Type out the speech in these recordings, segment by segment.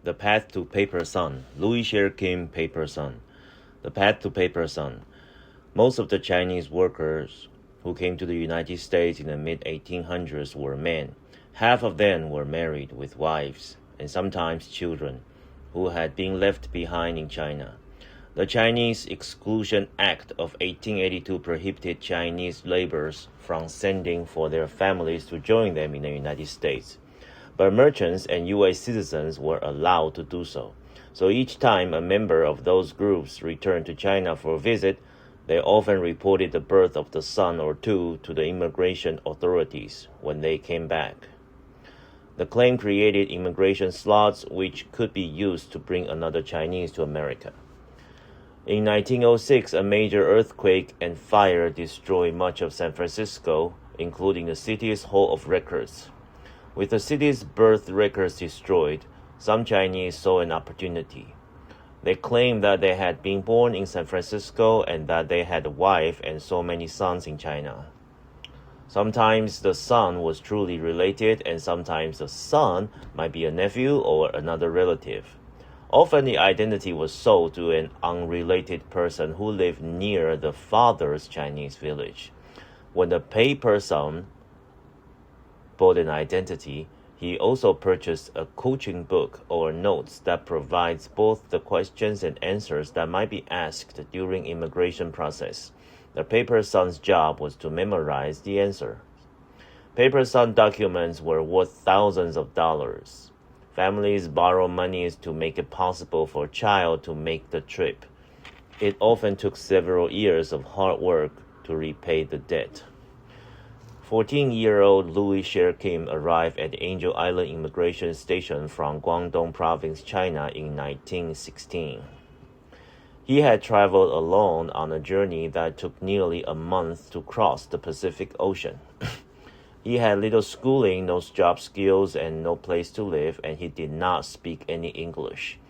The Path to Paper Sun, Louie Kim Paper Sun. The Path to Paper Sun. Most of the Chinese workers who came to the United States in the mid-1800s were men. Half of them were married with wives and sometimes children who had been left behind in China. The Chinese Exclusion Act of 1882 prohibited Chinese laborers from sending for their families to join them in the United States. But merchants and U.S. citizens were allowed to do so. So each time a member of those groups returned to China for a visit, they often reported the birth of the son or two to the immigration authorities when they came back. The claim created immigration slots which could be used to bring another Chinese to America. In 1906, a major earthquake and fire destroyed much of San Francisco, including the city's Hall of Records. With the city's birth records destroyed, some Chinese saw an opportunity. They claimed that they had been born in San Francisco and that they had a wife and so many sons in China. Sometimes the son was truly related, and sometimes the son might be a nephew or another relative. Often the identity was sold to an unrelated person who lived near the father's Chinese village. When the paper son bought an identity, he also purchased a coaching book or notes that provides both the questions and answers that might be asked during immigration process. The paper son's job was to memorize the answer. Paper son documents were worth thousands of dollars. Families borrow monies to make it possible for a child to make the trip. It often took several years of hard work to repay the debt. 14-year-old Louie Kim arrived at Angel Island Immigration Station from Guangdong Province, China in 1916. He had traveled alone on a journey that took nearly a month to cross the Pacific Ocean. He had little schooling, no job skills, and no place to live, and he did not speak any English.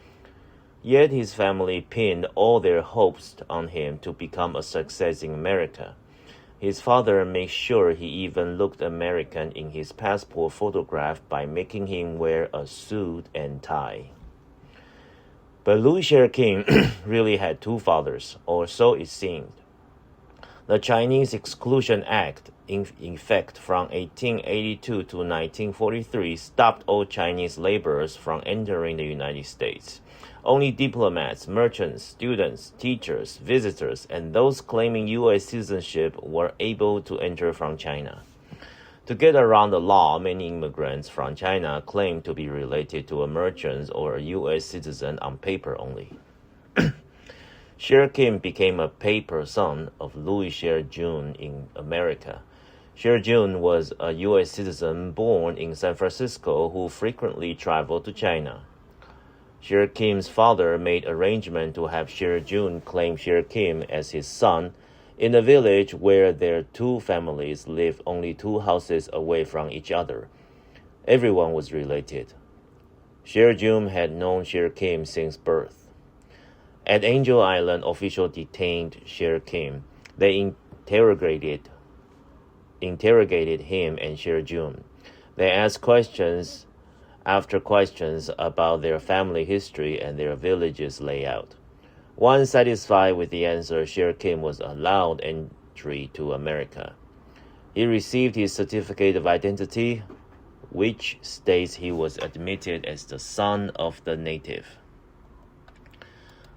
Yet his family pinned all their hopes on him to become a success in America. His father made sure he even looked American in his passport photograph by making him wear a suit and tie. But Louie Kim really had two fathers, or so it seemed. The Chinese Exclusion Act, in effect from 1882 to 1943, stopped all Chinese laborers from entering the United States. Only diplomats, merchants, students, teachers, visitors, and those claiming U.S. citizenship were able to enter from China. To get around the law, many immigrants from China claimed to be related to a merchant or a U.S. citizen on paper only. Kim became a paper son of Louie Jun in America. Jun was a U.S. citizen born in San Francisco who frequently traveled to China. Kim's father made arrangement to have Jun claim Kim as his son in a village where their two families lived only 2 houses away from each other. Everyone was related. Jun had known Kim since birth. At Angel Island, officials detained Kim. They interrogated him and Jun. They asked questions after questions about their family history and their village's layout. Once satisfied with the answer, Kim was allowed entry to America. He received his certificate of identity, which states he was admitted as the son of the native.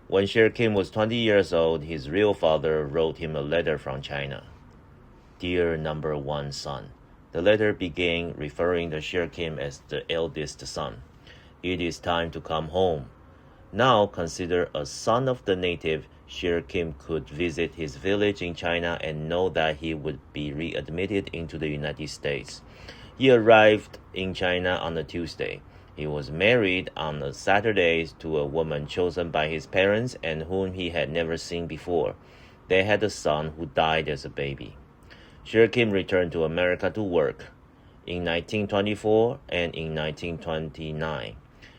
When Kim was 20 years old, his real father wrote him a letter from China. Dear number 1 son. The letter began referring to Kim as the eldest son. It is time to come home. Now consider a son of the native, Kim could visit his village in China and know that he would be readmitted into the United States. He arrived in China on a Tuesday. He was married on a Saturday to a woman chosen by his parents and whom he had never seen before. They had a son who died as a baby. Kim returned to America to work. In 1924 and in 1929,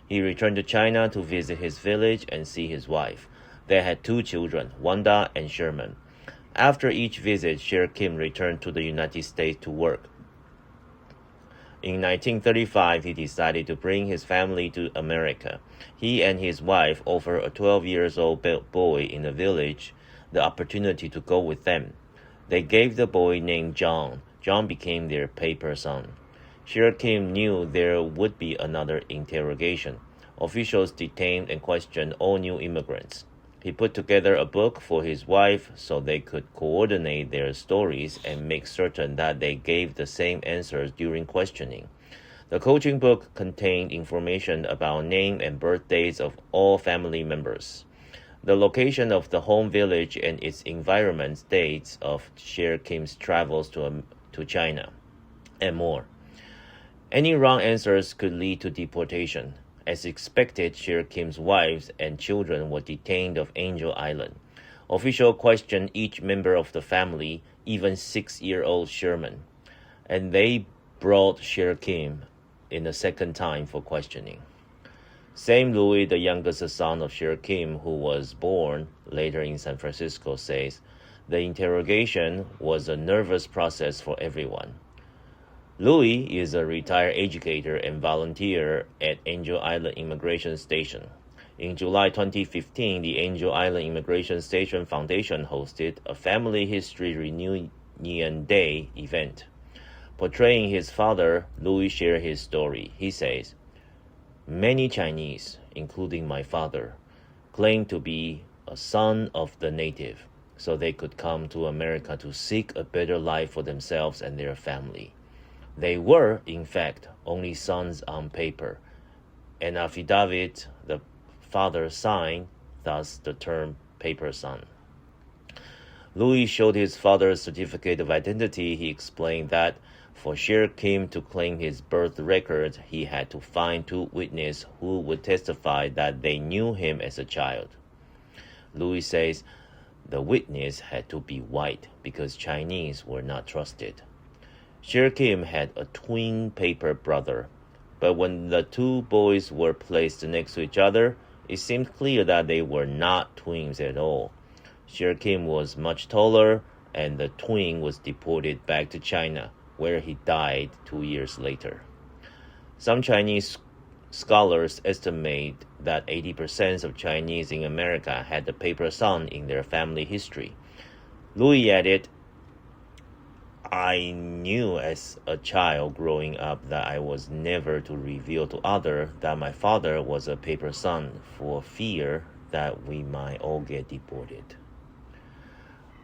he returned to China to visit his village and see his wife. They had 2 children, Wanda and Sherman. After each visit, Kim returned to the United States to work. In 1935, he decided to bring his family to America. He and his wife offered a 12-year-old boy in the village the opportunity to go with them. They gave the boy named John. John became their paper son. Sher Kim knew there would be another interrogation. Officials detained and questioned all new immigrants. He put together a book for his wife so they could coordinate their stories and make certain that they gave the same answers during questioning. The coaching book contained information about name and birthdays of all family members, the location of the home village and its environment, dates of Sher Kim's travels to China, and more. Any wrong answers could lead to deportation. As expected, Sher Kim's wives and children were detained off Angel Island. Officials questioned each member of the family, even 6-year-old Sherman, and they brought Sher Kim in a second time for questioning. Same Louie, the youngest son of Sher Kim, who was born later in San Francisco, says, the interrogation was a nervous process for everyone. Louie is a retired educator and volunteer at Angel Island Immigration Station. In July 2015, the Angel Island Immigration Station Foundation hosted a Family History Reunion Day event. Portraying his father, Louie shared his story. He says, many Chinese, including my father, claim to be a son of the native, so they could come to America to seek a better life for themselves and their family. They were, in fact, only sons on paper. An affidavit the father signed, thus the term paper son. Louie showed his father's certificate of identity. He explained that for Sher Kim to claim his birth record, he had to find 2 witnesses who would testify that they knew him as a child. Louie says the witness had to be white because Chinese were not trusted. Sher Kim had a twin paper brother, but when the 2 boys were placed next to each other, it seemed clear that they were not twins at all. Sher Kim was much taller, and the twin was deported back to China, where he died 2 years later. Some Chinese scholars estimate that 80% of Chinese in America had the paper son in their family history. Louie added, I knew as a child growing up that I was never to reveal to others that my father was a paper son for fear that we might all get deported.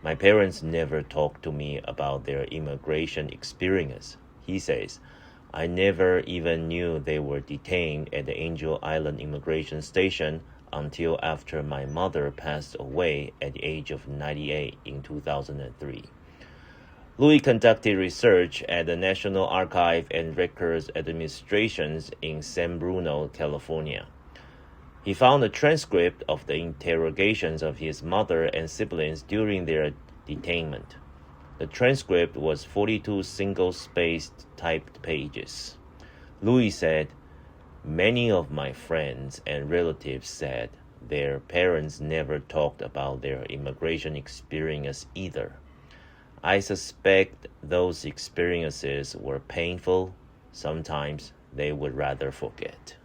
My parents never talked to me about their immigration experience. He says, I never even knew they were detained at the Angel Island Immigration Station until after my mother passed away at the age of 98 in 2003. Louie conducted research at the National Archive and Records Administration in San Bruno, California. He found a transcript of the interrogations of his mother and siblings during their detainment. The transcript was 42 single-spaced typed pages. Louie said, many of my friends and relatives said their parents never talked about their immigration experience either. I suspect those experiences were painful. Sometimes they would rather forget.